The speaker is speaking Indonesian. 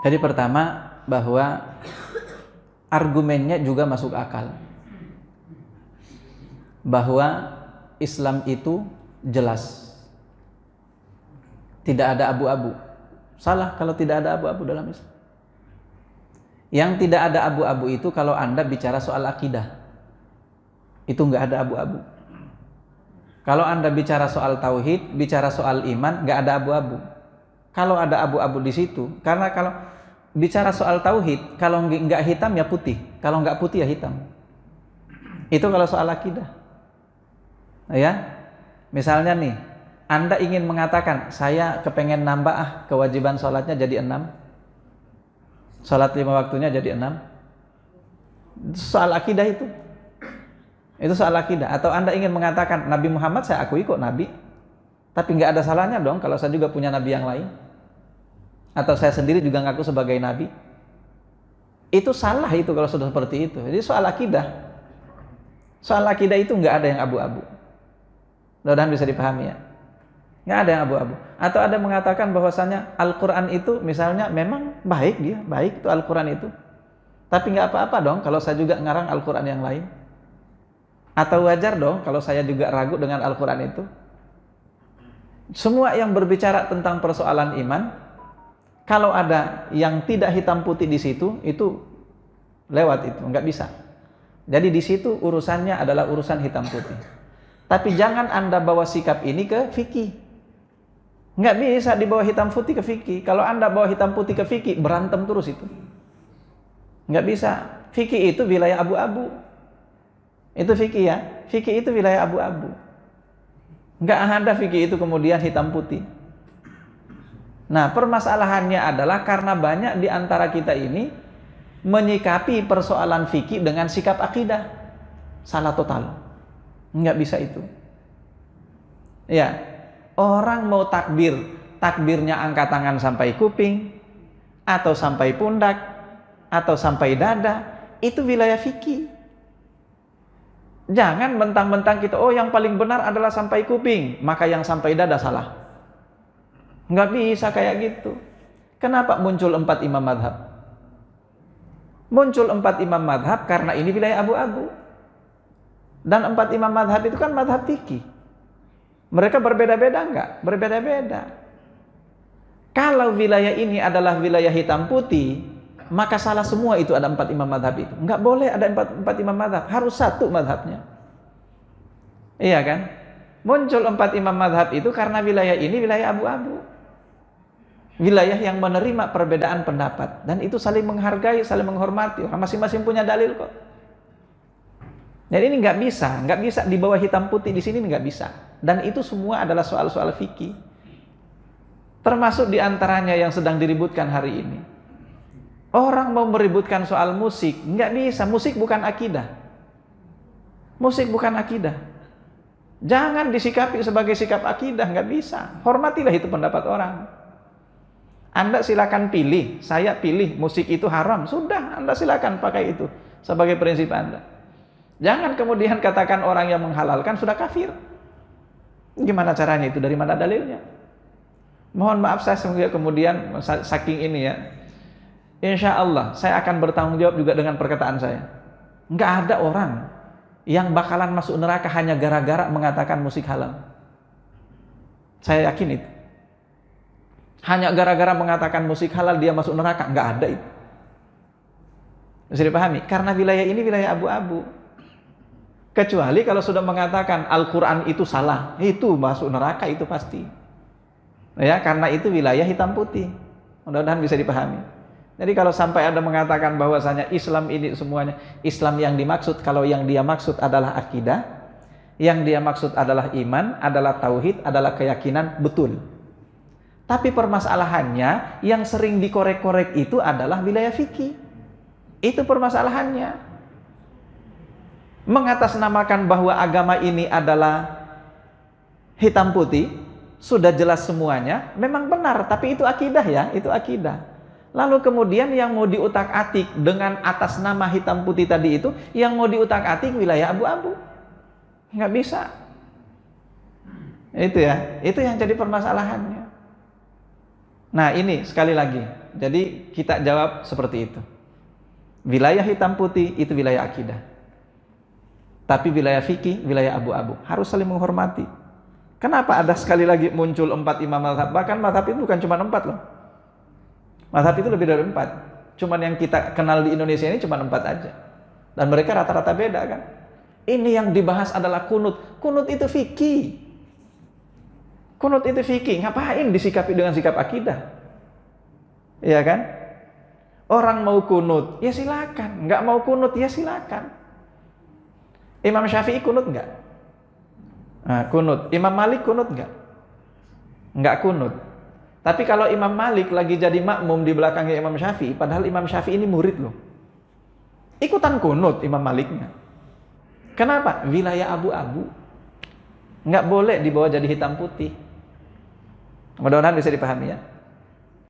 Jadi pertama, bahwa argumennya juga masuk akal. Bahwa Islam itu jelas. Tidak ada abu-abu. Salah kalau tidak ada abu-abu dalam Islam. Yang tidak ada abu-abu itu kalau Anda bicara soal akidah. Itu nggak ada abu-abu. Kalau Anda bicara soal tauhid, bicara soal iman, nggak ada abu-abu. Kalau ada abu-abu di situ, karena kalau bicara soal tauhid, kalau nggak hitam ya putih, kalau nggak putih ya hitam. Itu kalau soal akidah. Ya, misalnya nih, Anda ingin mengatakan, saya kepengen nambah kewajiban sholatnya jadi 6, sholat 5 waktunya jadi 6. Soal akidah itu. Itu soal akidah. Atau Anda ingin mengatakan, Nabi Muhammad saya akui kok Nabi, tapi nggak ada salahnya dong kalau saya juga punya Nabi yang lain. Atau saya sendiri juga ngaku sebagai Nabi. Itu salah itu kalau sudah seperti itu. Jadi soal akidah. Soal akidah itu nggak ada yang abu-abu. Mudah-mudahan bisa dipahami ya. Nggak ada yang abu-abu. Atau ada mengatakan bahwasanya Al-Quran itu misalnya memang baik dia, baik itu Al-Quran itu. Tapi nggak apa-apa dong kalau saya juga ngarang Al-Quran yang lain. Atau wajar dong kalau saya juga ragu dengan Al-Quran itu. Semua yang berbicara tentang persoalan iman, kalau ada yang tidak hitam putih di situ, itu lewat itu, nggak bisa. Jadi di situ urusannya adalah urusan hitam putih. Tapi jangan Anda bawa sikap ini ke fikih. Nggak bisa dibawa hitam putih ke fikih. Kalau Anda bawa hitam putih ke fikih, berantem terus itu. Nggak bisa. Fikih itu wilayah abu-abu. Itu fikih ya. Fikih itu wilayah abu-abu. Nggak ada fikih itu kemudian hitam putih. Nah, permasalahannya adalah karena banyak di antara kita ini menyikapi persoalan fikih dengan sikap akidah. Salah total. Nggak bisa itu. Ya, orang mau takbir, takbirnya angkat tangan sampai kuping, atau sampai pundak, atau sampai dada, itu wilayah fikih. Jangan mentang-mentang kita, oh yang paling benar adalah sampai kuping, maka yang sampai dada salah. Nggak bisa kayak gitu. Kenapa muncul 4 imam madhab? Muncul 4 imam madhab karena ini wilayah abu-abu. Dan 4 imam madhab itu kan madhab fikih. Mereka berbeda-beda enggak? Berbeda-beda. Kalau wilayah ini adalah wilayah hitam putih, maka salah semua itu ada 4 imam madhab itu. Enggak boleh ada 4 imam madhab, harus 1 madhabnya. Iya kan? Muncul 4 imam madhab itu karena wilayah ini wilayah abu-abu. Wilayah yang menerima perbedaan pendapat. Dan itu saling menghargai, saling menghormati. Orang masing-masing punya dalil kok. Jadi ini nggak bisa di bawah hitam putih di sini nggak bisa. Dan itu semua adalah soal-soal fikih. Termasuk diantaranya yang sedang diributkan hari ini. Orang mau meributkan soal musik, nggak bisa. Musik bukan akidah. Musik bukan akidah. Jangan disikapi sebagai sikap akidah, nggak bisa. Hormatilah itu pendapat orang. Anda silakan pilih, saya pilih musik itu haram. Sudah, Anda silakan pakai itu sebagai prinsip Anda. Jangan kemudian katakan orang yang menghalalkan sudah kafir. Gimana caranya itu? Dari mana dalilnya? Mohon maaf saya kemudian saking ini ya. Insya Allah saya akan bertanggung jawab juga dengan perkataan saya. Nggak ada orang yang bakalan masuk neraka hanya gara-gara mengatakan musik halal. Saya yakin itu. Hanya gara-gara mengatakan musik halal dia masuk neraka, nggak ada itu. Bisa dipahami? Karena wilayah ini wilayah abu-abu. Kecuali kalau sudah mengatakan Al-Quran itu salah, itu masuk neraka itu pasti. Ya, karena itu wilayah hitam putih. Mudah-mudahan bisa dipahami. Jadi kalau sampai ada mengatakan bahwasanya Islam ini semuanya, Islam yang dimaksud, kalau yang dia maksud adalah akidah, yang dia maksud adalah iman, adalah tauhid, adalah keyakinan, betul. Tapi permasalahannya yang sering dikorek-korek itu adalah wilayah fikih. Itu permasalahannya. Mengatasnamakan bahwa agama ini adalah hitam putih, sudah jelas semuanya, memang benar, tapi itu akidah ya, itu akidah. Lalu kemudian yang mau diutak-atik dengan atas nama hitam putih tadi itu, yang mau diutak-atik wilayah abu-abu. Nggak bisa. Itu ya, itu yang jadi permasalahannya. Nah ini sekali lagi, Jadi kita jawab seperti itu. Wilayah hitam putih itu wilayah akidah. Tapi wilayah fikih, wilayah abu-abu. Harus saling menghormati. Kenapa ada sekali lagi muncul 4 imam mazhab? Bahkan mazhab itu bukan cuma 4 loh. Mazhab itu lebih dari 4. Cuman yang kita kenal di Indonesia ini cuma 4 aja. Dan mereka rata-rata beda kan. Ini yang dibahas adalah kunut. Kunut itu fikih. Kunut itu fikih. Ngapain disikapi dengan sikap akidah? Iya kan? Orang mau kunut, ya silakan. Nggak mau kunut, ya silakan. Imam Syafi'i kunut nggak? Nah, kunut. Imam Malik kunut nggak? Nggak kunut. Tapi kalau Imam Malik lagi jadi makmum di belakangnya Imam Syafi'i, padahal Imam Syafi'i ini murid loh, ikutan kunut Imam Maliknya. Kenapa? Wilayah abu-abu. Nggak boleh dibawa jadi hitam putih. Mudah-mudahan bisa dipahami ya.